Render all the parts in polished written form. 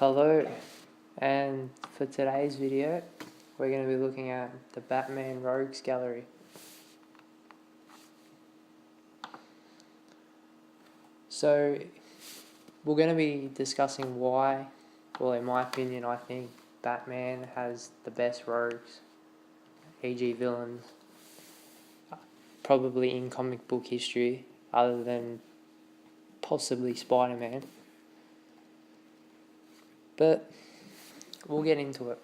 Hello, and for today's video, we're going to be looking at the Batman Rogues Gallery. So, we're going to be discussing why, well, in my opinion, I think Batman has the best rogues, e.g. villains, probably in comic book history, other than possibly Spider-Man. But we'll get into it.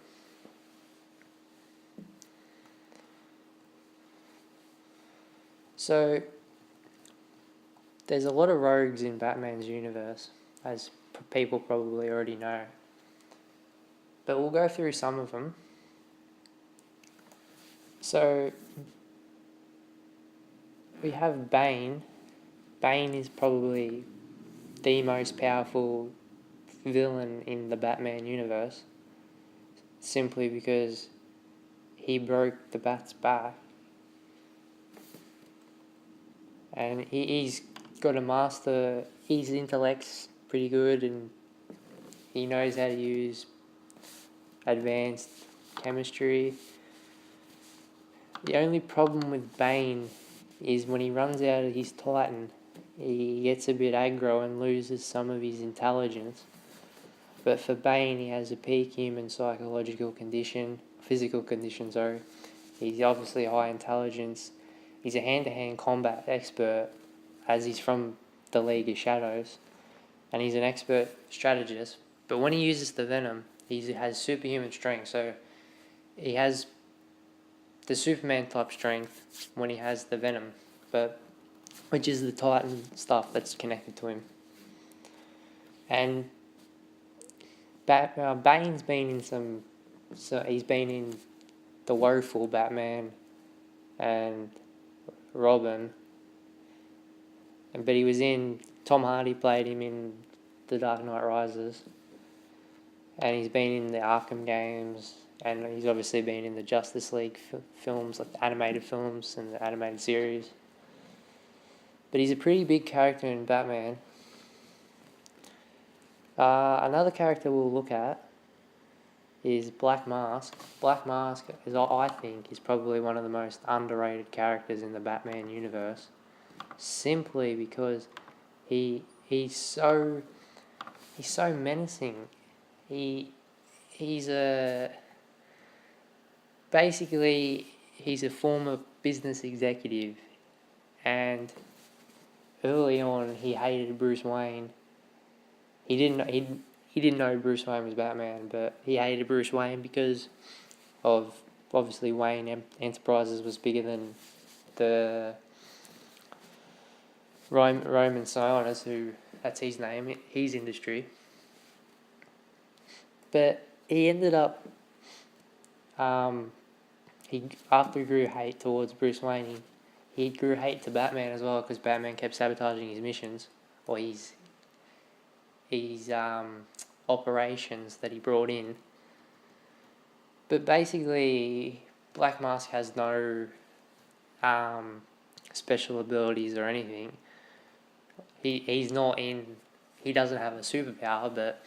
So, there's a lot of rogues in Batman's universe, as people probably already know. But we'll go through some of them. So, we have Bane. Bane is probably the most powerful villain in the Batman universe, simply because he broke the Bat's back. And he's got a master, his intellect's pretty good, and he knows how to use advanced chemistry. The only problem with Bane is when he runs out of his Titan, he gets a bit aggro and loses some of his intelligence. But for Bane, he has a peak human physical condition, sorry. He's obviously high intelligence. He's a hand-to-hand combat expert, as he's from the League of Shadows, and he's an expert strategist. But when he uses the Venom, he has superhuman strength, so he has the Superman type strength when he has the Venom, which is the Titan stuff that's connected to him. And Bane's been in he's been in the woeful Batman and Robin, but he was in, Tom Hardy played him in The Dark Knight Rises, and he's been in the Arkham games, and he's obviously been in the Justice League films, like the animated films and the animated series. But he's a pretty big character in Batman. Another character we'll look at is Black Mask. Black Mask, I think, is probably one of the most underrated characters in the Batman universe, simply because he's so menacing. He's a former business executive, and early on he hated Bruce Wayne. He didn't know Bruce Wayne was Batman, but he hated Bruce Wayne because of, obviously, Wayne Enterprises was bigger than the Roman Sionis, that's his name, his industry. But he ended up, after he grew hate towards Bruce Wayne, he grew hate to Batman as well, because Batman kept sabotaging his missions, or his operations that he brought in. But basically, Black Mask has no special abilities or anything. He doesn't have a superpower, but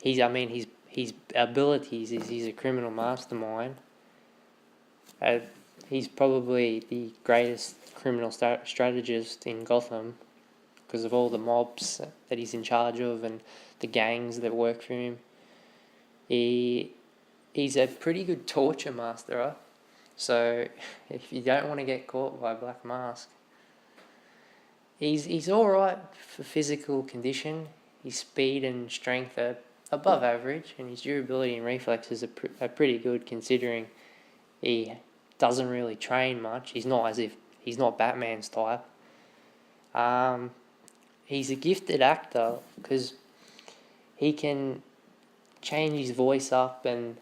his abilities is he's a criminal mastermind. He's probably the greatest criminal strategist in Gotham, because of all the mobs that he's in charge of and the gangs that work for him. He's a pretty good torture masterer, so if you don't want to get caught by Black Mask, he's alright for physical condition. His speed and strength are above average, and his durability and reflexes are pretty good, considering he doesn't really train much. He's not Batman's type. He's a gifted actor because he can change his voice up, and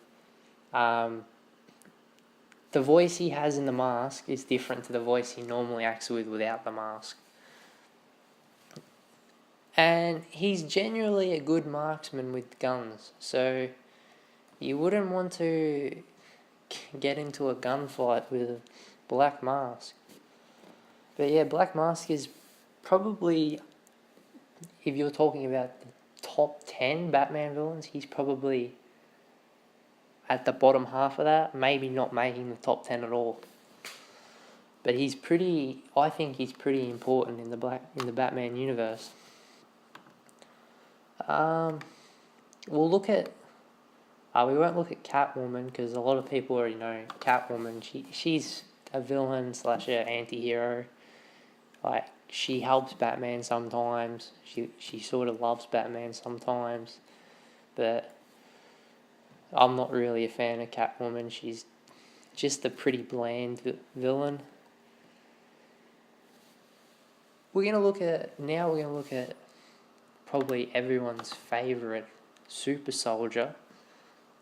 the voice he has in the mask is different to the voice he normally acts with without the mask. And he's generally a good marksman with guns, so you wouldn't want to get into a gunfight with Black Mask. But yeah, Black Mask is probably, if you're talking about the top 10 Batman villains, he's probably at the bottom half of that, maybe not making the top 10 at all. But I think he's pretty important in the Batman universe. We'll look at, we won't look at Catwoman because a lot of people already know Catwoman. She's a villain / an anti-hero. Like, she helps Batman sometimes. She sort of loves Batman sometimes. But I'm not really a fan of Catwoman. She's just a pretty bland villain. We're going to look at probably everyone's favourite super soldier,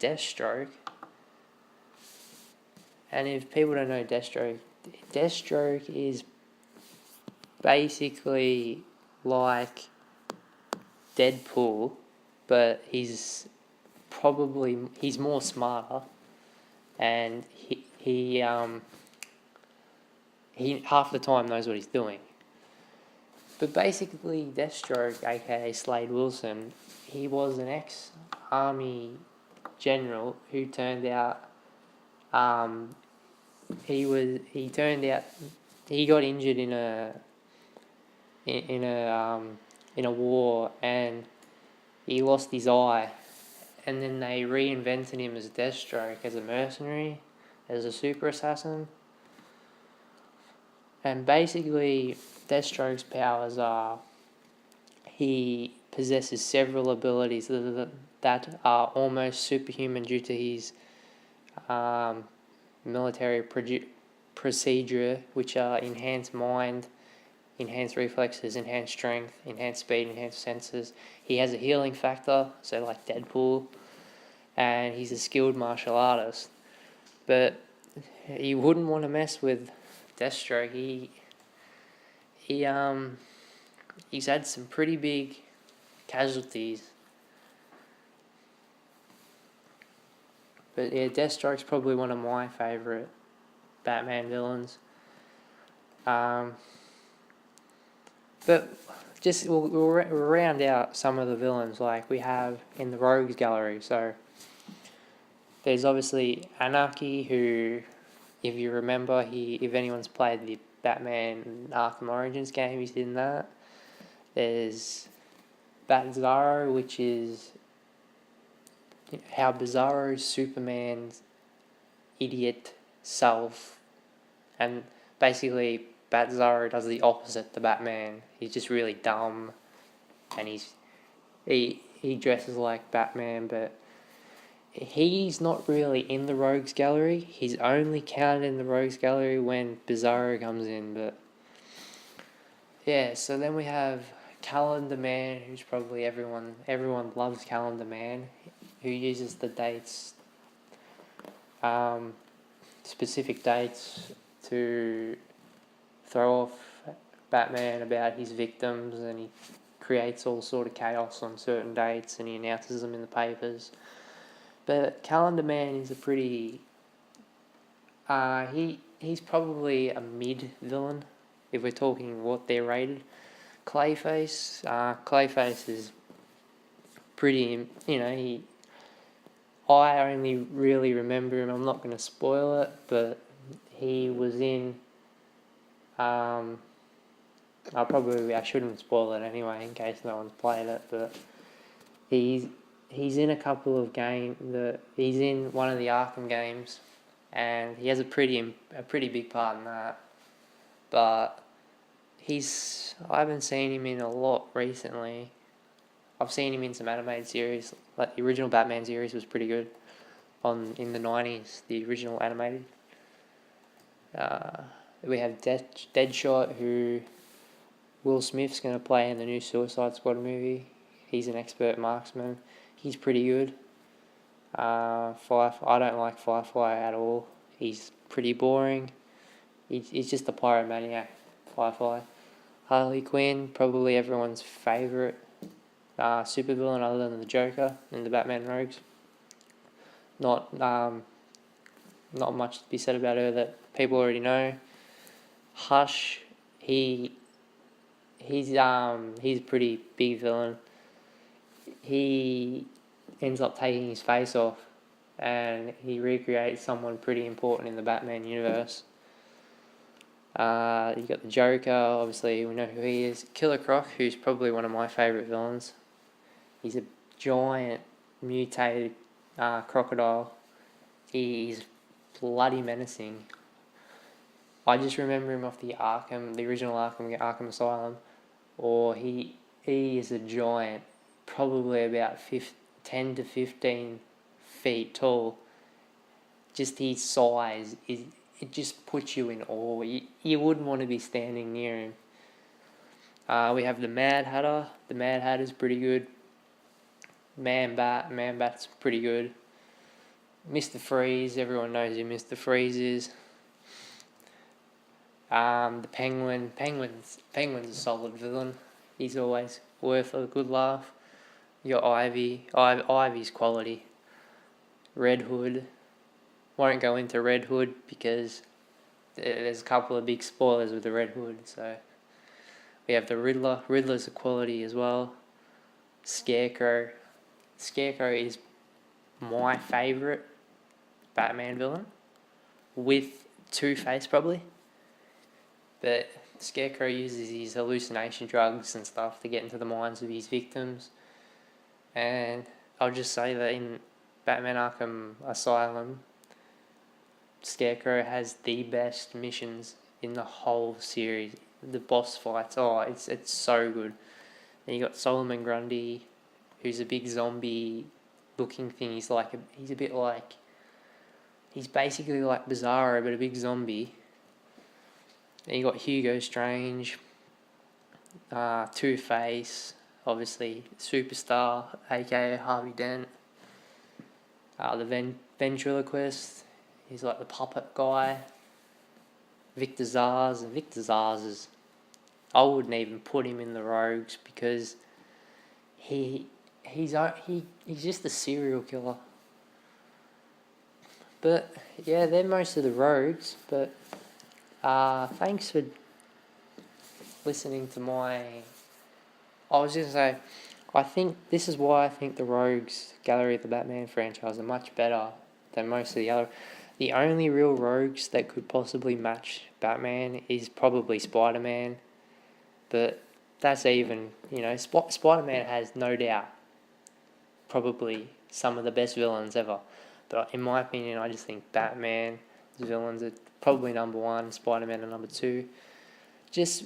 Deathstroke. And if people don't know Deathstroke is basically like Deadpool, but he's more smarter, and he half the time knows what he's doing. But basically, Deathstroke, aka Slade Wilson, he was an ex-army general who turned out he got injured in a war, and he lost his eye, and then they reinvented him as Deathstroke, as a mercenary, as a super assassin. And basically, Deathstroke's powers are, he possesses several abilities that are almost superhuman due to his military procedure, which are enhanced mind, enhanced reflexes, enhanced strength, enhanced speed, enhanced senses. He has a healing factor, so like Deadpool, and he's a skilled martial artist. But you wouldn't want to mess with Deathstroke. He's had some pretty big casualties. But yeah, Deathstroke's probably one of my favourite Batman villains. But just we'll round out some of the villains like we have in the Rogues Gallery. So there's obviously Anarchy, who, if you remember, if anyone's played the Batman Arkham Origins game, he's in that. There's Bat-Zaro, which is how Bizarro's Superman's idiot self, and basically Bat-Zaro does the opposite to Batman. He's just really dumb, and he dresses like Batman, but he's not really in the Rogues Gallery. He's only counted in the Rogues Gallery when Bizarro comes in. But yeah, so then we have Calendar Man, who's probably everyone loves Calendar Man, who uses the dates, specific dates, to throw off Batman about his victims, and he creates all sort of chaos on certain dates, and he announces them in the papers. But Calendar Man is a pretty... he's probably a mid-villain, if we're talking what they're rated. Clayface is pretty... I only really remember him, I'm not going to spoil it, but he was in... I shouldn't spoil it anyway, in case no one's played it, but he's in a couple of games. He's in one of the Arkham games, and he has a pretty big part in that. But I haven't seen him in a lot recently. I've seen him in some animated series, like the original Batman series was pretty good, in the 90s, the original animated. We have Deadshot, who Will Smith's going to play in the new Suicide Squad movie. He's an expert marksman. He's pretty good. I don't like Firefly at all. He's pretty boring. He's just a pyromaniac, Firefly. Harley Quinn, probably everyone's favourite supervillain other than the Joker in the Batman Rogues. Not much to be said about her that people already know. Hush, he's a pretty big villain. he ends up taking his face off, and he recreates someone pretty important in the Batman universe. You got the Joker, obviously we know who he is. Killer Croc, who's probably one of my favourite villains. He's a giant mutated crocodile. He's bloody menacing. I just remember him off the original Arkham Asylum, or he is a giant, probably about 10 to 15 feet tall. Just his size, it just puts you in awe. You wouldn't want to be standing near him. We have the Mad Hatter. The Mad Hatter's pretty good. Man-Bat's pretty good. Mr. Freeze, everyone knows who Mr. Freeze is. The Penguin's a solid villain. He's always worth a good laugh. You got Ivy. Ivy's quality. Red Hood. Won't go into Red Hood because there's a couple of big spoilers with the Red Hood. So we have the Riddler. Riddler's a quality as well. Scarecrow. Scarecrow is my favourite Batman villain, with Two-Face probably. But Scarecrow uses his hallucination drugs and stuff to get into the minds of his victims. And I'll just say that in Batman Arkham Asylum, Scarecrow has the best missions in the whole series. The boss fights, it's so good. Then you got Solomon Grundy, who's a big zombie looking thing. He's basically like Bizarro, but a big zombie. Then you got Hugo Strange, Two-Face, obviously Superstar, aka Harvey Dent. The ventriloquist, he's like the puppet guy. Victor Zsasz, and Victor Zsasz I wouldn't even put him in the rogues because he's just a serial killer. But yeah, they're most of the rogues. But thanks for listening to I was just gonna say, I think this is why I think the Rogues Gallery of the Batman franchise are much better than most of the other. The only real rogues that could possibly match Batman is probably Spider-Man, but that's even, Spider-Man has no doubt probably some of the best villains ever. But in my opinion, I just think Batman's villains are probably number one, Spider-Man are number two. These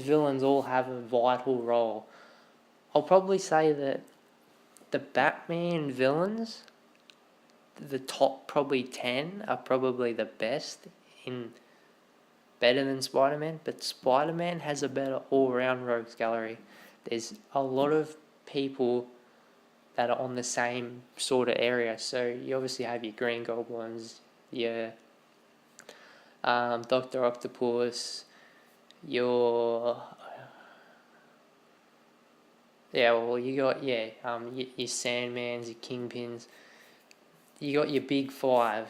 villains all have a vital role. I'll probably say that the Batman villains, the top probably 10 are probably the best, better than Spider-Man, but Spider-Man has a better all-round rogues gallery. There's a lot of people that are on the same sort of area. So you obviously have your Green Goblins, your Dr. Octopus, you got your Sandmans, your Kingpins. You got your big five,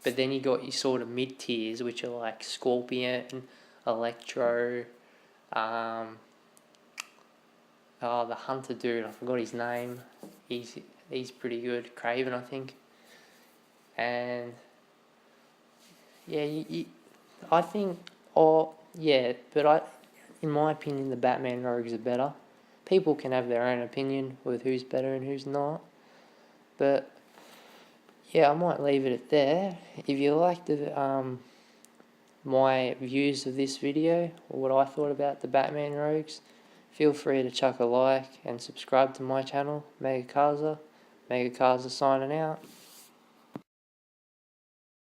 but then you got your sort of mid tiers, which are like Scorpion, Electro, the Hunter dude, I forgot his name. He's pretty good. Craven, I think. And yeah, I think, in my opinion, the Batman rogues are better. People can have their own opinion with who's better and who's not. But yeah, I might leave it at there. If you liked my views of this video, or what I thought about the Batman rogues, feel free to chuck a like and subscribe to my channel, Megakaza. Megakaza signing out.